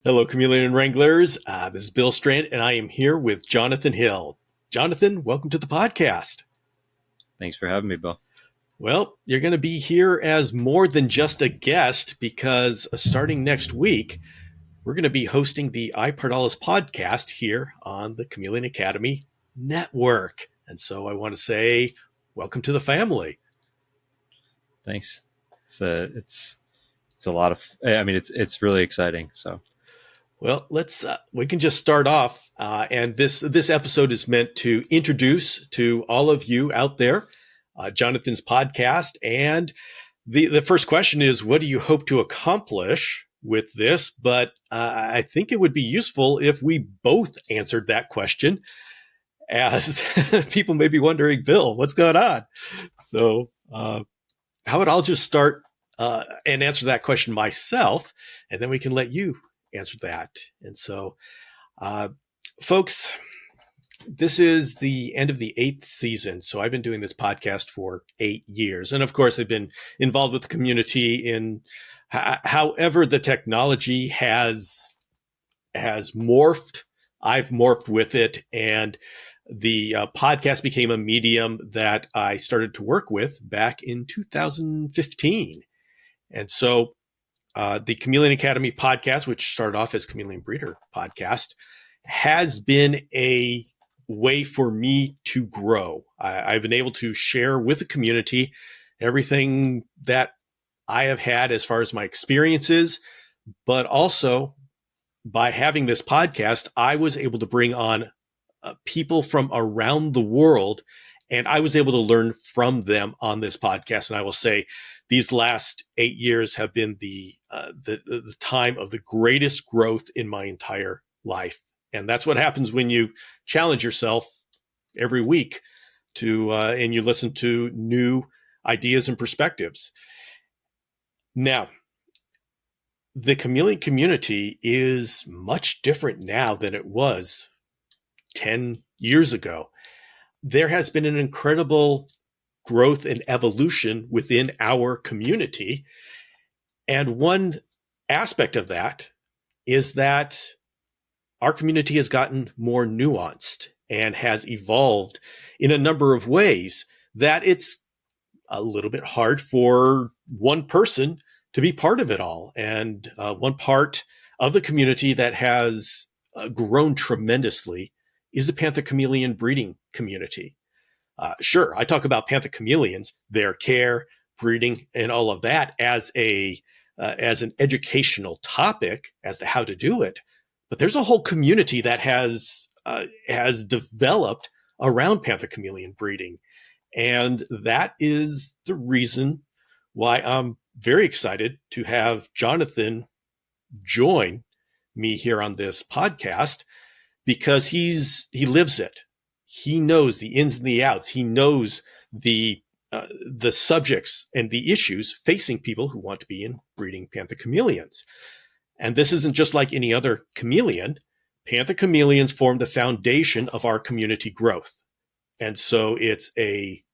Hello, Chameleon Wranglers. This is Bill Strand, and I am here with Jonathan Hill. Jonathan, welcome to the podcast. Thanks for having me, Bill. Well, you're going to be here as more than just a guest because starting next week, we're going to be hosting the iPardalis podcast here on the Chameleon Academy network. And so I want to say welcome to the family. Thanks. It's a lot of. I mean, it's really exciting. So, Well, we can just start off. And this episode is meant to introduce to all of you out there Jonathan's podcast. And the first question is, what do you hope to accomplish with this? But I think it would be useful if we both answered that question, as people may be wondering, Bill, what's going on? So how about I'll just start and answer that question myself, and then we can let you answer that. And so, folks, this is the end of the 8th season. So I've been doing this podcast for 8 years. And of course, I've been involved with the community in however the technology has morphed. I've morphed with it. And the podcast became a medium that I started to work with back in 2015. And so the Chameleon Academy podcast, which started off as Chameleon Breeder podcast, has been a way for me to grow. I've been able to share with the community everything that I have had as far as my experiences, but also by having this podcast, I was able to bring on people from around the world, and I was able to learn from them on this podcast. And I will say these last 8 years have been the time of the greatest growth in my entire life. And that's what happens when you challenge yourself every week and you listen to new ideas and perspectives. Now, the chameleon community is much different now than it was 10 years ago. There has been an incredible growth and evolution within our community. And one aspect of that is that our community has gotten more nuanced and has evolved in a number of ways that it's a little bit hard for one person to be part of it all. And one part of the community that has grown tremendously is the panther chameleon breeding community. Sure, I talk about panther chameleons, their care, breeding, and all of that as an educational topic as to how to do it. But there's a whole community that has developed around panther chameleon breeding, and that is the reason why I'm very excited to have Jonathan join me here on this podcast, because he lives it. He knows the ins and the outs. He knows the subjects and the issues facing people who want to be in breeding panther chameleons. And this isn't just like any other chameleon. Panther chameleons form the foundation of our community growth. And so it's a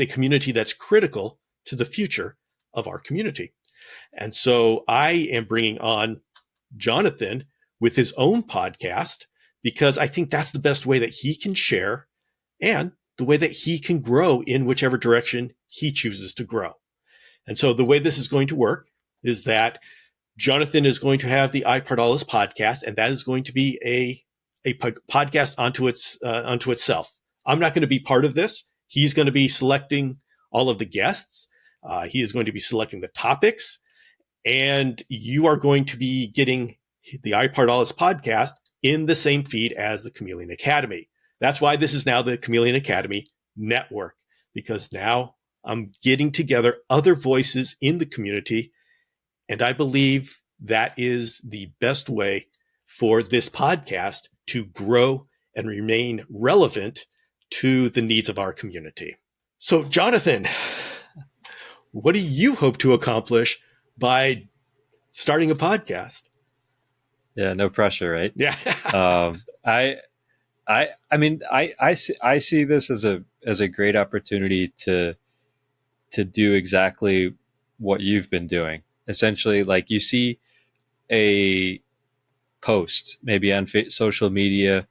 community that's critical to the future of our community. And so I am bringing on Jonathan with his own podcast, because I think that's the best way that he can share and the way that he can grow in whichever direction he chooses to grow. And so the way this is going to work is that Jonathan is going to have the iPardalis podcast, and that is going to be a podcast unto itself. I'm not going to be part of this. He's going to be selecting all of the guests. He is going to be selecting the topics, and you are going to be getting the iPardalis podcast in the same feed as the Chameleon Academy. That's why this is now the Chameleon Academy network, because now I'm getting together other voices in the community. And I believe that is the best way for this podcast to grow and remain relevant to the needs of our community. So, Jonathan, what do you hope to accomplish by starting a podcast? Yeah, no pressure, right? Yeah. I mean, I see this as a great opportunity to do exactly what you've been doing. Essentially, like you see, a post, maybe on social media,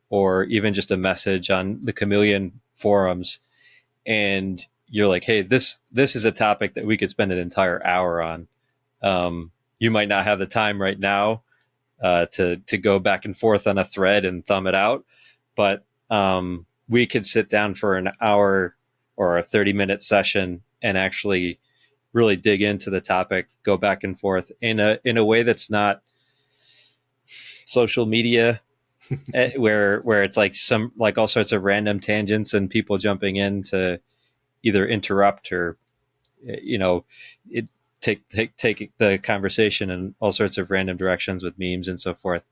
or even just a message on the Chameleon forums, and you're like, hey, this is a topic that we could spend an entire hour on. You might not have the time right now to go back and forth on a thread and thumb it out, but we could sit down for an hour or a 30-minute session and actually really dig into the topic, go back and forth in a way that's not social media where it's like all sorts of random tangents and people jumping in to either interrupt or it take the conversation in all sorts of random directions with memes and so forth.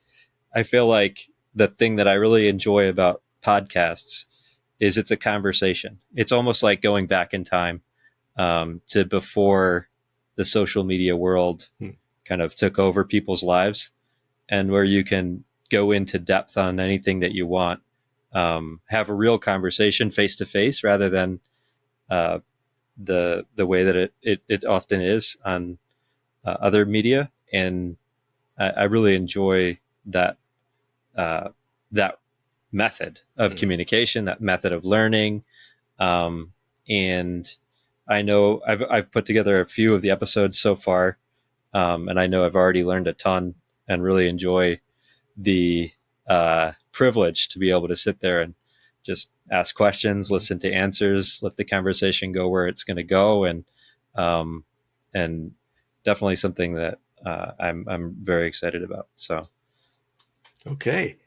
I feel like the thing that I really enjoy about podcasts is it's a conversation. It's almost like going back in time to before the social media world kind of took over people's lives, and where you can go into depth on anything that you want, have a real conversation face to face rather than the way that it often is on other media. And I really enjoy that that method of communication, that method of learning. And I know I've put together a few of the episodes so far, and I know I've already learned a ton and really enjoy the privilege to be able to sit there and just ask questions, listen to answers, let the conversation go where it's going to go, and definitely something that I'm very excited about. So, Okay.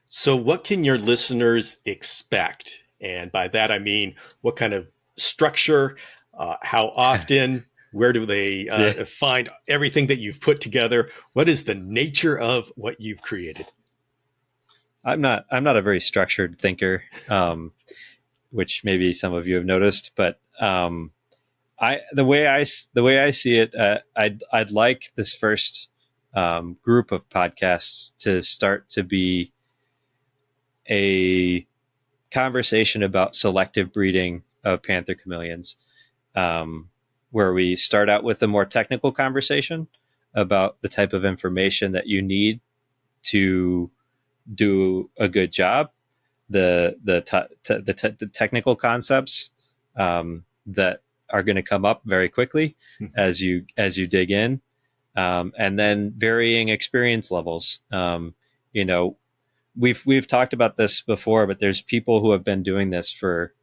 So what can your listeners expect? And by that, I mean, what kind of structure, how often, where do they find everything that you've put together? What is the nature of what you've created? I'm not a very structured thinker, which maybe some of you have noticed, but the way I see it, I'd like this first group of podcasts to start to be a conversation about selective breeding of panther chameleons, where we start out with a more technical conversation about the type of information that you need to do a good job, the technical concepts that are going to come up very quickly as you dig in, and then varying experience levels. We've talked about this before, but there's people who have been doing this for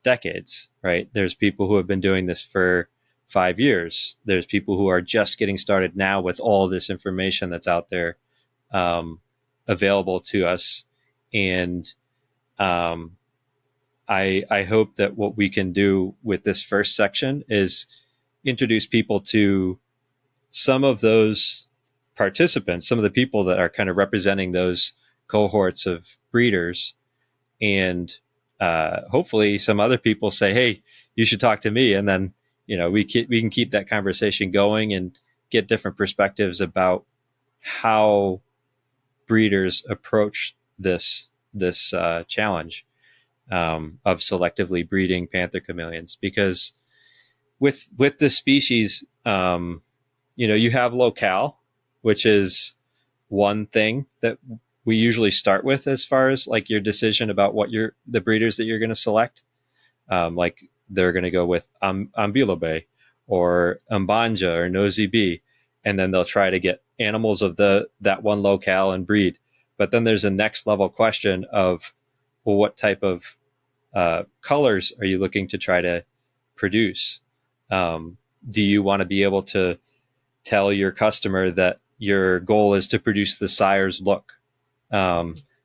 decades, right? There's people who have been doing this for 5 years. There's people who are just getting started now with all this information that's out there available to us. And I hope that what we can do with this first section is introduce people to some of those participants, some of the people that are kind of representing those cohorts of breeders, and hopefully some other people say, hey, you should talk to me. And then, we can keep that conversation going and get different perspectives about how breeders approach this challenge of selectively breeding panther chameleons. Because with this species, you have locale, which is one thing that we usually start with as far as like your decision about what the breeders that you're going to select. Like they're going to go with Ambilobe or Mbanja or Nosy B, and then they'll try to get animals of that one locale and breed. But then there's a next level question of, well, what type of colors are you looking to try to produce? Do you want to be able to tell your customer that your goal is to produce the sire's look?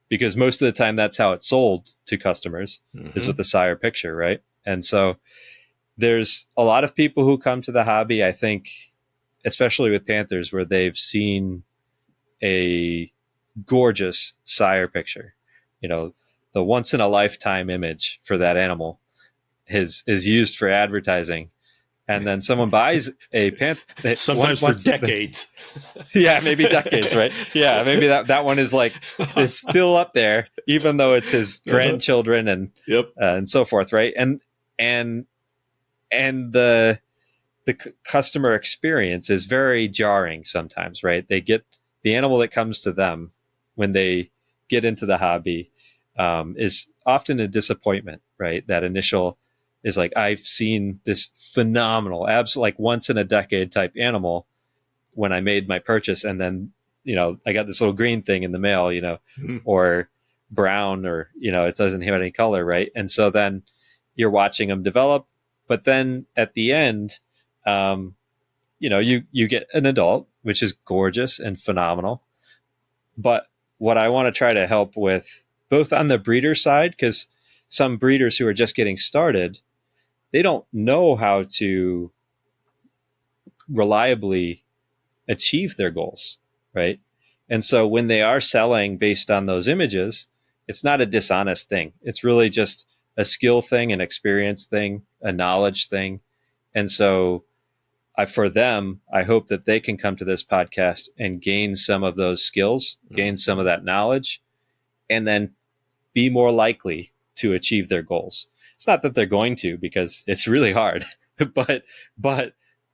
Because most of the time that's how it's sold to customers, is with the sire picture, right? And so there's a lot of people who come to the hobby, I think, especially with panthers, where they've seen a gorgeous sire picture. The once in a lifetime image for that animal is used for advertising. And then someone buys a panther. Sometimes for decades. Yeah, maybe decades, right? Yeah, maybe that one is still up there, even though it's his grandchildren and so forth, right? And the customer experience is very jarring sometimes, right? They get the animal that comes to them when they get into the hobby is often a disappointment, right? That initial is like, I've seen this phenomenal, absolute, like once in a decade type animal when I made my purchase. And then, I got this little green thing in the mail, Mm-hmm. or brown, or, it doesn't have any color. Right. And so then you're watching them develop, but then at the end, you get an adult, which is gorgeous and phenomenal. But what I want to try to help with, both on the breeder side, because some breeders who are just getting started, they don't know how to reliably achieve their goals, right? And so when they are selling based on those images, it's not a dishonest thing. It's really just a skill thing, an experience thing, a knowledge thing. And so for them, I hope that they can come to this podcast and gain some of those skills, gain some of that knowledge, and then be more likely to achieve their goals. It's not that they're going to, because it's really hard, but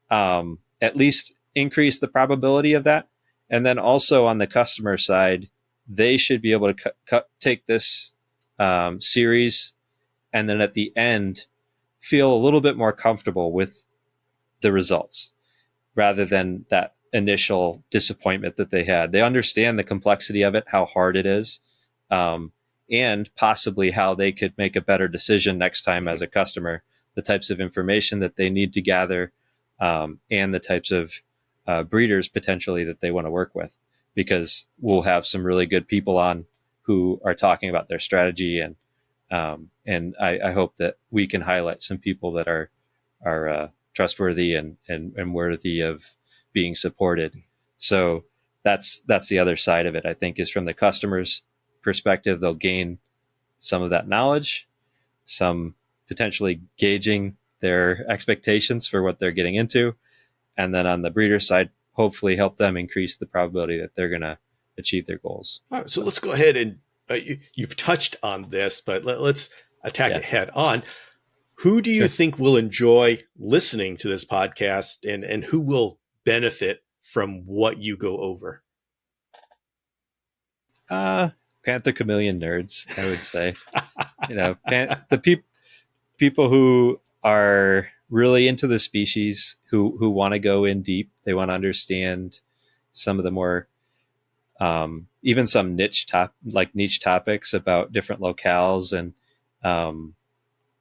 at least increase the probability of that. And then also on the customer side, they should be able to take this series, and then at the end feel a little bit more comfortable with the results, rather than that initial disappointment that they had. They understand the complexity of it, how hard it is, and possibly how they could make a better decision next time as a customer, the types of information that they need to gather, and the types of breeders potentially that they want to work with, because we'll have some really good people on who are talking about their strategy, and I hope that we can highlight some people that are trustworthy and worthy of being supported. So that's the other side of it, I think, is from the customer's perspective. They'll gain some of that knowledge, some potentially gauging their expectations for what they're getting into. And then on the breeder side, hopefully help them increase the probability that they're going to achieve their goals. All right, so let's go ahead and you've touched on this, but let's attack it head on. Who do you think will enjoy listening to this podcast, and who will benefit from what you go over? Panther chameleon nerds, I would say. The people who are really into the species, who want to go in deep. They want to understand some of the more, even some niche topics about different locales, and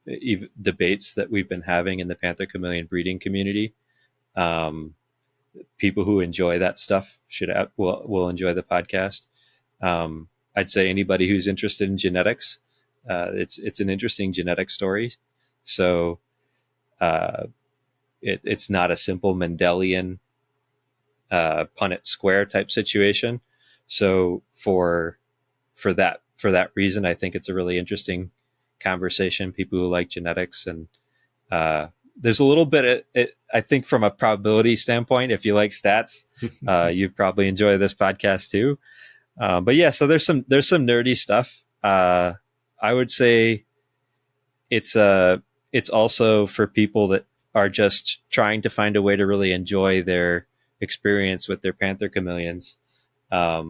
even debates that we've been having in the panther chameleon breeding community. People who enjoy that stuff will enjoy the podcast. I'd say anybody who's interested in genetics, it's an interesting genetic story. So it's not a simple Mendelian Punnett square type situation. So for that reason, I think it's a really interesting conversation. People who like genetics, and there's a little bit, I think, from a probability standpoint, if you like stats, you probably enjoy this podcast too. But yeah, so there's some nerdy stuff. I would say it's also for people that are just trying to find a way to really enjoy their experience with their panther chameleons. I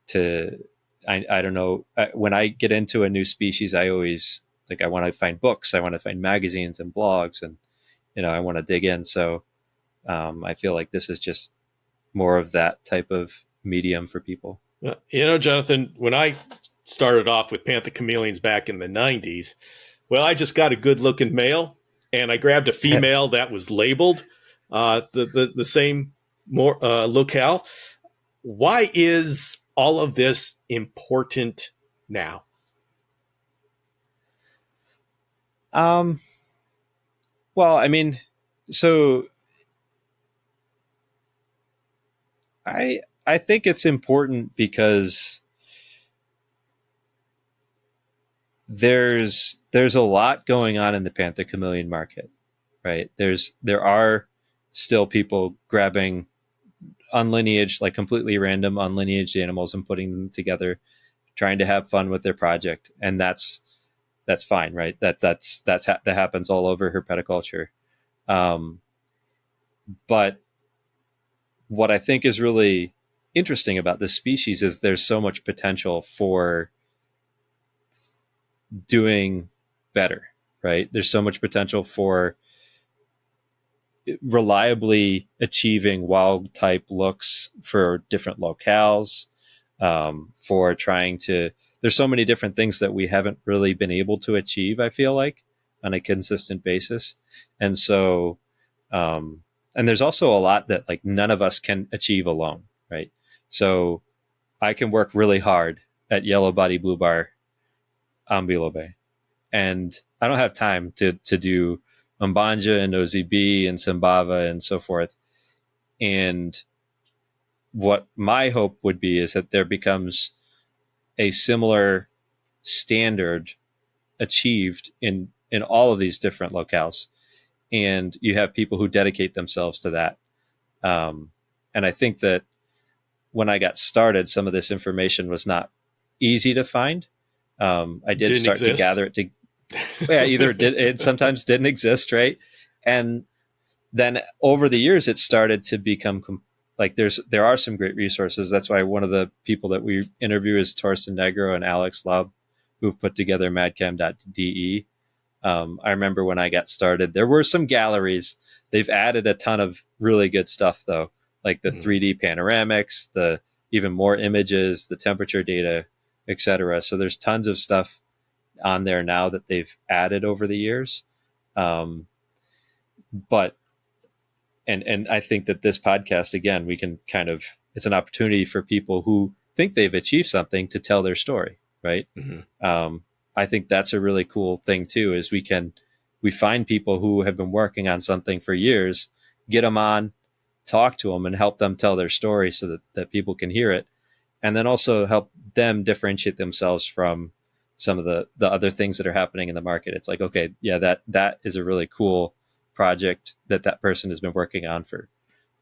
don't know, when I get into a new species, I always I want to find books, I want to find magazines and blogs, and I want to dig in. So I feel like this is just more of that type of medium for people. Jonathan, when I started off with panther chameleons back in the 90s, I just got a good looking male, and I grabbed a female that was labeled the same locale. Why is all of this important now? Well, I mean, so I think it's important because there's a lot going on in the panther chameleon market, right? There are still people grabbing unlineaged, like completely random unlineaged animals, and putting them together, trying to have fun with their project, and that's fine, right? That happens all over herpetoculture. But what I think is really interesting about this species is there's so much potential for doing better, right? There's so much potential for reliably achieving wild type looks for different locales, for trying to, there's so many different things that we haven't really been able to achieve, I feel like, on a consistent basis. And so, and there's also a lot that like none of us can achieve alone, right? So I can work really hard at yellow body blue bar ambulobe, and I don't have time to do Umbanja and OZB and Simbava and so forth. And what my hope would be is that there becomes a similar standard achieved in all of these different locales, and you have people who dedicate themselves to that. And I think that when I got started, some of this information was not easy to find. I did Didn't start exist. to gather it to, yeah, either it sometimes didn't exist, right? And then over the years, it started to become like there are some great resources. That's why one of the people that we interview is Torsten Negro and Alex Lub, who've put together madcam.de. I remember when I got started, there were some galleries. They've added a ton of really good stuff, though, like the 3D panoramics, the even more images, the temperature data, etc. So there's tons of stuff on there now that they've added over the years. But and I think that this podcast, again, we can kind of, it's an opportunity for people who think they've achieved something to tell their story, right? I think that's a really cool thing too, is we find people who have been working on something for years, get them on, talk to them and help them tell their story so that people can hear it. And then also help them differentiate themselves from some of the other things that are happening in the market. It's like, okay, yeah, that is a really cool project that person has been working on for,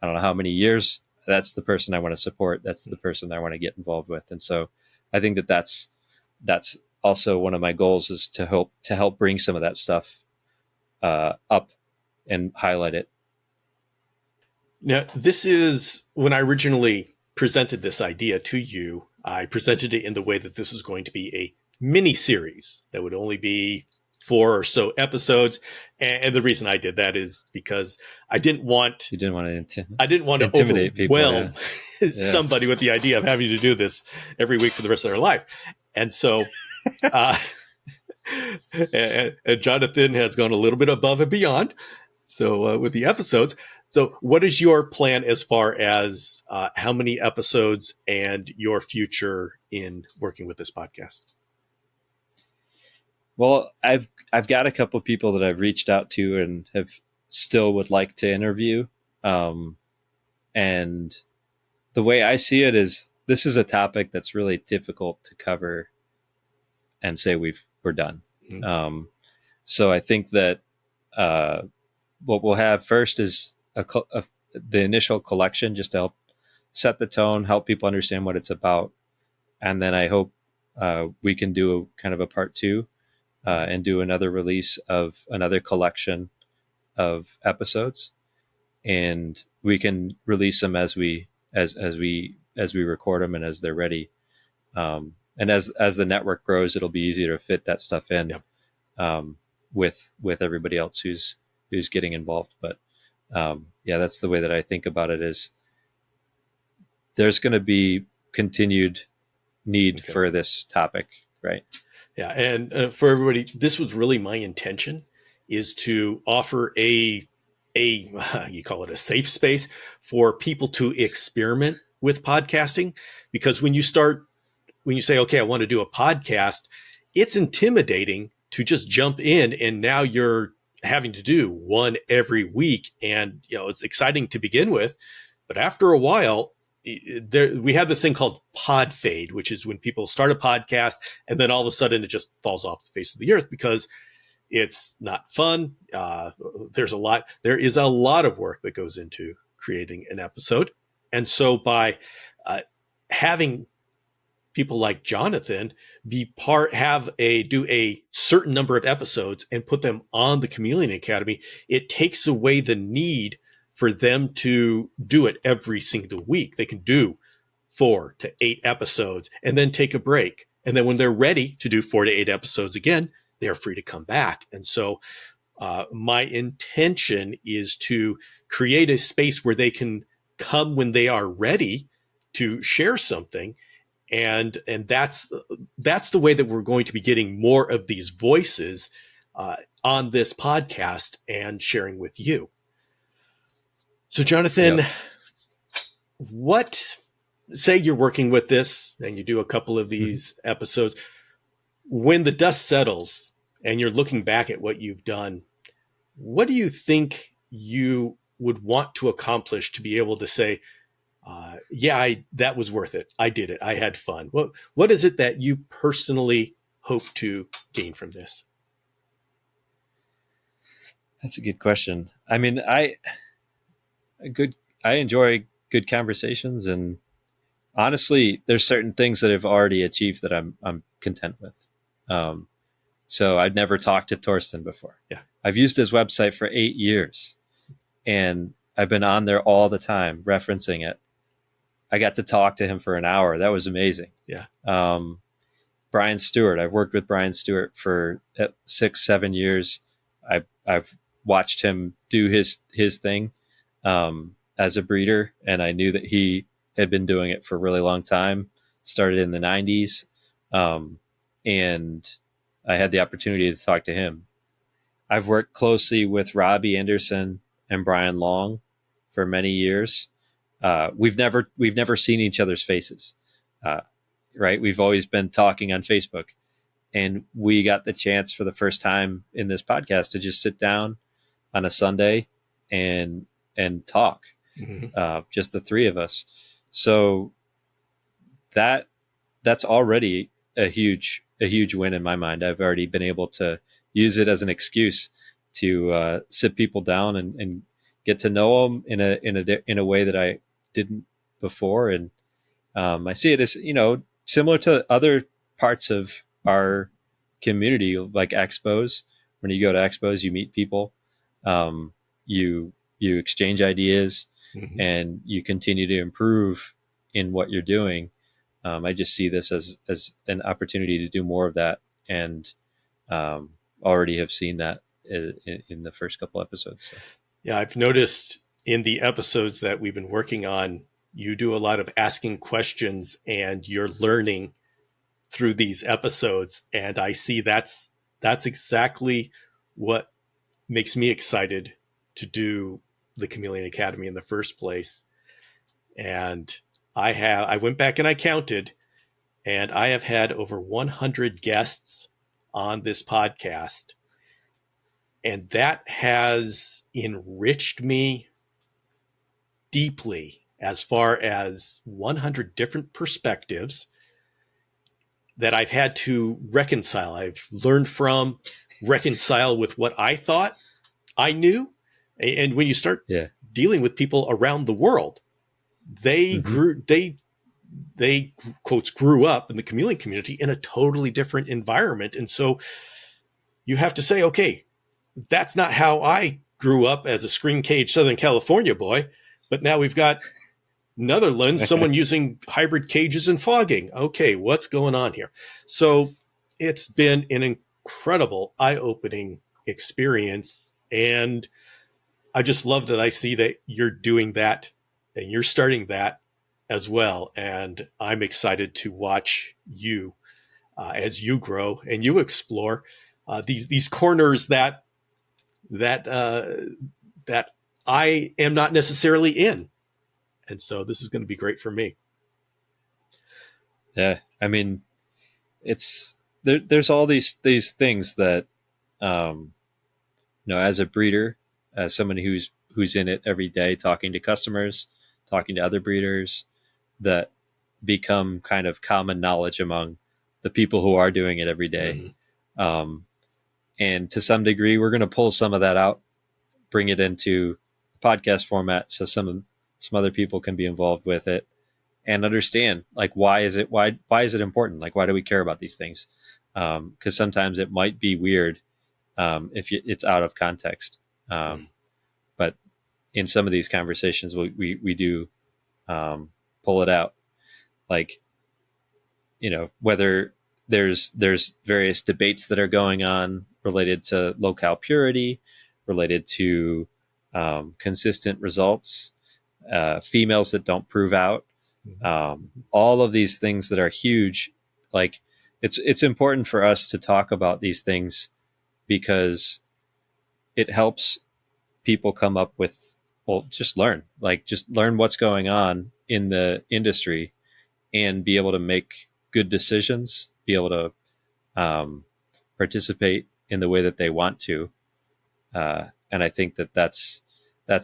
I don't know how many years. That's the person I want to support. That's the person I want to get involved with. And so I think that's also one of my goals, is to help bring some of that stuff up and highlight it. Now, this is when I originally presented this idea to you. I presented it in the way that this was going to be a mini series that would only be 4 or so episodes. And the reason I did that is because I didn't want to intimidate people, overwhelm somebody with the idea of having to do this every week for the rest of their life. And so, and Jonathan has gone a little bit above and beyond. So with the episodes. So what is your plan as far as how many episodes and your future in working with this podcast? Well, I've got a couple of people that I've reached out to and have still would like to interview. And the way I see it is, this is a topic that's really difficult to cover and say we're done. So I think that what we'll have first is the initial collection, just to help set the tone, help people understand what it's about. And then I hope we can do kind of a part 2 and do another release of another collection of episodes, and we can release them as we record them and as they're ready. And as the network grows, it'll be easier to fit that stuff in. With everybody else who's getting involved. But that's the way that I think about it, is there's going to be continued need for this topic, right? Yeah. And for everybody, this was really my intention, is to offer a you call it a safe space for people to experiment with podcasting. Because when you say, okay, I want to do a podcast, it's intimidating to just jump in, and now you're having to do one every week. And, it's exciting to begin with, but after a while, we have this thing called pod fade, which is when people start a podcast and then all of a sudden it just falls off the face of the earth because it's not fun. There is a lot of work that goes into creating an episode. And so by having people like Jonathan do a certain number of episodes and put them on the Chameleon Academy, it takes away the need for them to do it every single week. They can do 4 to 8 episodes and then take a break. And then when they're ready to do 4 to 8 episodes again, they're free to come back. And so my intention is to create a space where they can come when they are ready to share something. And that's the way that we're going to be getting more of these voices on this podcast and sharing with you. So, Jonathan, what, say you're working with this and you do a couple of these episodes, when the dust settles and you're looking back at what you've done, what do you think you would want to accomplish to be able to say, that was worth it. I did it. I had fun. What is it that you personally hope to gain from this? That's a good question. I mean, I enjoy good conversations, and honestly, there's certain things that I've already achieved that I'm content with. So I'd never talked to Torsten before. Yeah. I've used his website for 8 years, and I've been on there all the time referencing it. I got to talk to him for an hour. That was amazing. Yeah. Brian Stewart. I've worked with Brian Stewart for 6-7 years. I've watched him do his thing as a breeder, and I knew that he had been doing it for a really long time. Started in the 90s, and I had the opportunity to talk to him. I've worked closely with Robbie Anderson and Brian Long for many years. We've never seen each other's faces, right? We've always been talking on Facebook, and we got the chance for the first time in this podcast to just sit down on a Sunday and talk, just the three of us. So that's already a huge win in my mind. I've already been able to use it as an excuse to sit people down and get to know them in a way that I didn't before. And I see it as, similar to other parts of our community, like expos. When you go to expos, you meet people, you exchange ideas, and you continue to improve in what you're doing. I just see this as an opportunity to do more of that, and already have seen that in the first couple episodes. So. Yeah, I've noticed in the episodes that we've been working on, you do a lot of asking questions and you're learning through these episodes. And I see that's exactly what makes me excited to do the Chameleon Academy in the first place. And I went back and I counted, and I have had over 100 guests on this podcast. And that has enriched me deeply as far as 100 different perspectives that I've had to reconcile. I've learned from, reconcile with what I thought I knew. And when you start dealing with people around the world, they quotes grew up in the chameleon community in a totally different environment. And so you have to say, okay, that's not how I grew up as a screen cage Southern California boy, but now we've got another lens, someone using hybrid cages and fogging. Okay, what's going on here? So it's been an incredible, eye-opening experience. And I just love that I see that you're doing that and you're starting that as well. And I'm excited to watch you as you grow and you explore these corners that I am not necessarily in. And so this is going to be great for me. Yeah. I mean, there's all these things that, as a breeder, as someone who's in it every day, talking to customers, talking to other breeders, that become kind of common knowledge among the people who are doing it every day. And to some degree, we're going to pull some of that out, bring it into podcast format, so some other people can be involved with it and understand, like, why is it important? Like, why do we care about these things? Because sometimes it might be weird if it's out of context. But in some of these conversations, we do pull it out. like, whether there's various debates that are going on related to locale purity, related to consistent results, females that don't prove out, all of these things that are huge. Like, it's important for us to talk about these things because it helps people come up with, well, just learn what's going on in the industry and be able to make good decisions, be able to participate in the way that they want to. And I think that's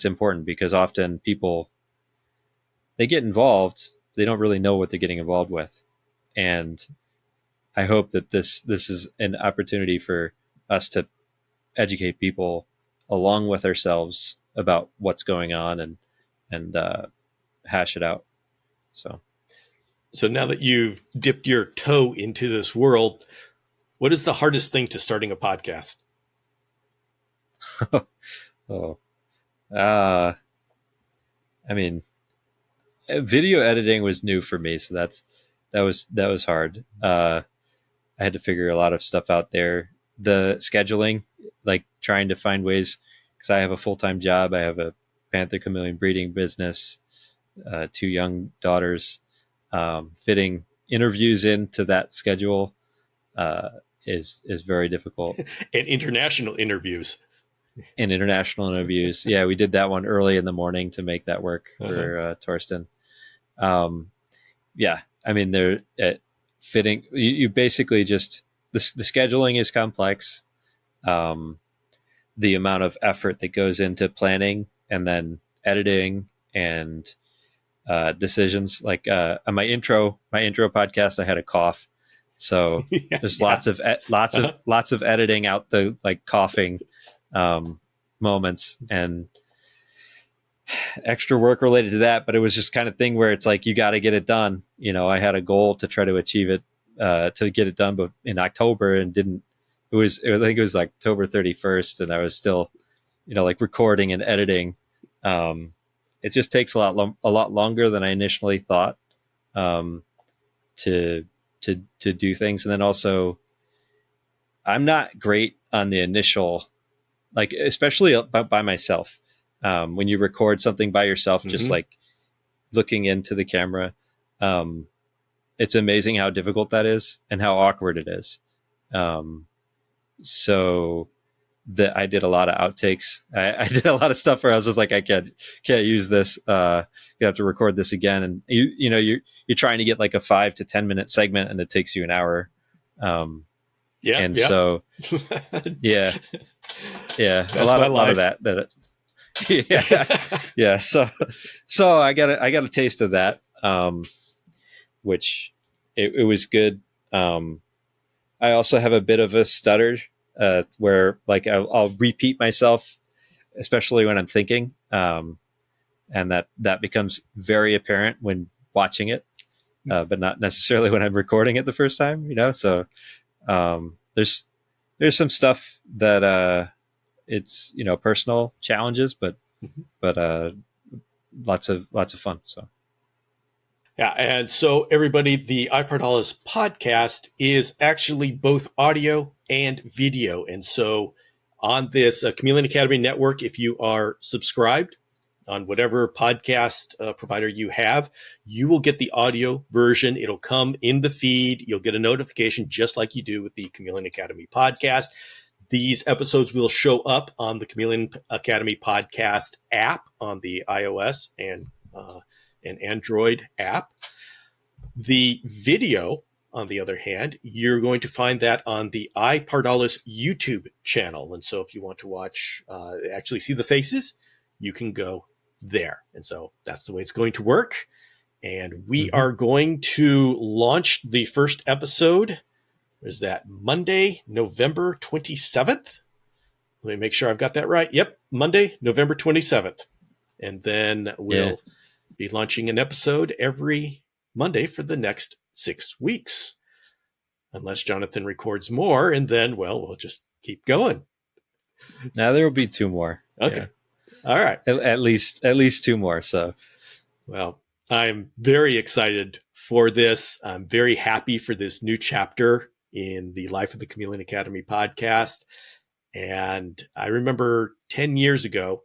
important because often people, they get involved, they don't really know what they're getting involved with. And I hope that this is an opportunity for us to educate people along with ourselves about what's going on and hash it out. So now that you've dipped your toe into this world, what is the hardest thing to starting a podcast? Oh, I mean, video editing was new for me, so that was hard. I had to figure a lot of stuff out there. The scheduling, like trying to find ways, because I have a full-time job. I have a panther chameleon breeding business, 2 young daughters. Fitting interviews into that schedule is very difficult. And international interviews. Yeah, we did that one early in the morning to make that work for Torsten. Yeah, I mean, they're fitting. You basically just the scheduling is complex. The amount of effort that goes into planning and then editing and decisions. Like on my intro podcast, I had a cough, so there's lots of editing out the like coughing moments and extra work related to that. But it was just kind of thing where it's like you got to get it done. I had a goal to try to achieve it, to get it done, but in October, and didn't. I think it was like October 31st, and I was still, like recording and editing. It just takes a lot longer than I initially thought to do things, and then also I'm not great on the initial, like especially by myself. When you record something by yourself, just like looking into the camera, it's amazing how difficult that is and how awkward it is. So that I did a lot of outtakes. I did a lot of stuff where I was just like, I can't use this. You have to record this again. And you're trying to get like a 5 to 10 minute segment and it takes you an hour. So yeah, a lot of that. Yeah. So I got a taste of that, which it was good. I also have a bit of a stutter, where like I'll repeat myself, especially when I'm thinking, and that becomes very apparent when watching it, but not necessarily when I'm recording it the first time. So there's some stuff that it's personal challenges, but lots of fun. So. Yeah, and so everybody, the iPardalis podcast is actually both audio and video. And so on this Chameleon Academy network, if you are subscribed on whatever podcast provider you have, you will get the audio version. It'll come in the feed. You'll get a notification just like you do with the Chameleon Academy podcast. These episodes will show up on the Chameleon Academy podcast app on the iOS and an Android app. The video, on the other hand, you're going to find that on the iPardalis YouTube channel. And so if you want to watch, actually see the faces, you can go there. And so that's the way it's going to work. And we are going to launch the first episode. Is that Monday, November 27th? Let me make sure I've got that right. Yep, Monday, November 27th. And then we'll be launching an episode every Monday for the next 6 weeks, unless Jonathan records more, and then, well, we'll just keep going. Now there will be 2 more. Okay. Yeah. All right. At least 2 more. So, well, I'm very excited for this. I'm very happy for this new chapter in the Life of the Chameleon Academy podcast. And I remember 10 years ago,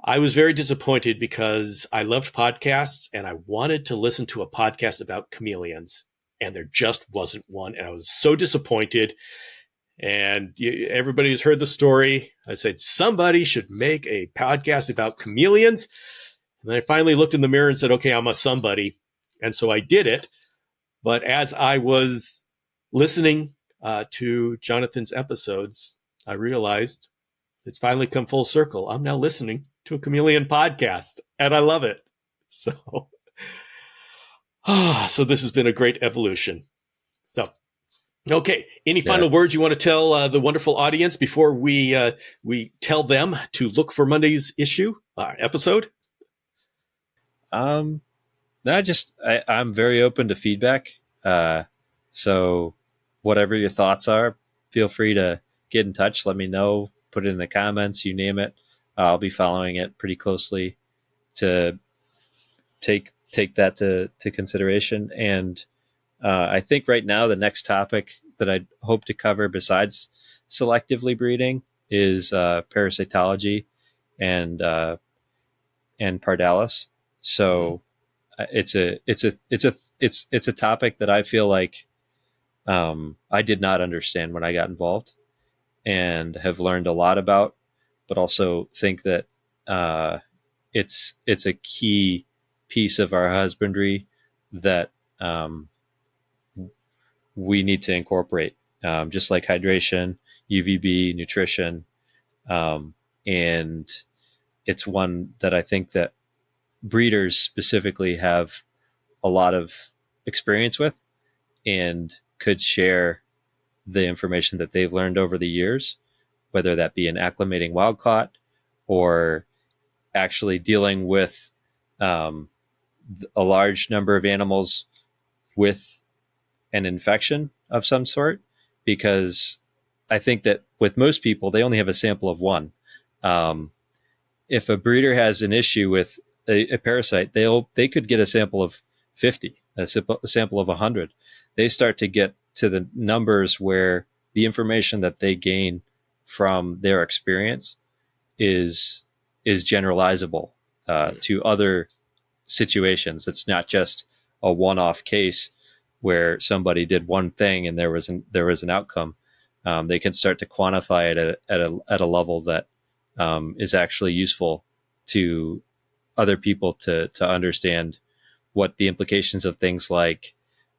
I was very disappointed because I loved podcasts and I wanted to listen to a podcast about chameleons, and there just wasn't one. And I was so disappointed. And everybody has heard the story. I said, somebody should make a podcast about chameleons. And then I finally looked in the mirror and said, okay, I'm a somebody. And so I did it. But as I was listening to Jonathan's episodes, I realized it's finally come full circle. I'm now listening to a chameleon podcast, and I love it. So, so this has been a great evolution. So, okay, any final words you want to tell the wonderful audience before we tell them to look for Monday's episode? No, I'm very open to feedback. So whatever your thoughts are, feel free to get in touch. Let me know. Put it in the comments. You name it. I'll be following it pretty closely to take that to parasitism. And I think right now the next topic that I hope to cover besides selectively breeding is parasitology and iPardalis. So it's a topic that I feel like I did not understand when I got involved, and have learned a lot about, but also think that it's a key piece of our husbandry that we need to incorporate, just like hydration, UVB, nutrition, and it's one that I think that breeders specifically have a lot of experience with and could share the information that they've learned over the years, whether that be in acclimating wild caught or actually dealing with a large number of animals with an infection of some sort. Because I think that with most people, they only have a sample of one. If a breeder has an issue with a parasite, they could get a sample of 50, a sample of 100. They start to get to the numbers where the information that they gain from their experience is generalizable to other situations. It's not just a one-off case where somebody did one thing and there was an outcome. They can start to quantify it at a level that is actually useful to other people to understand what the implications of things like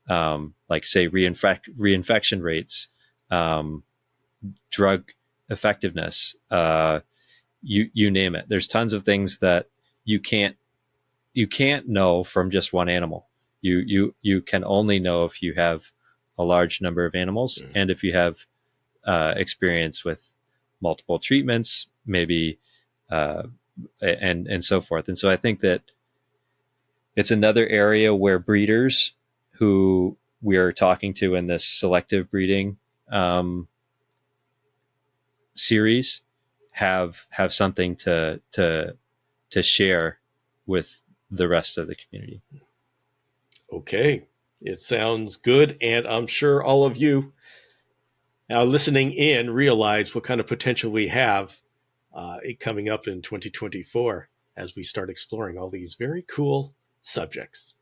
say reinfection rates, drug effectiveness, you name it. There's tons of things that you can't know from just one animal. You can only know if you have a large number of animals, and if you have experience with multiple treatments, maybe, and so forth. And so I think that it's another area where breeders who we're talking to in this selective breeding series have something to share with the rest of the community. Okay, it sounds good, and I'm sure all of you now listening in realize what kind of potential we have coming up in 2024 as we start exploring all these very cool subjects.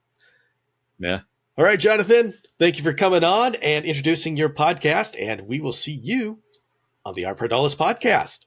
Yeah. All right, Jonathan, thank you for coming on and introducing your podcast, and we will see you on the iPardalis podcast.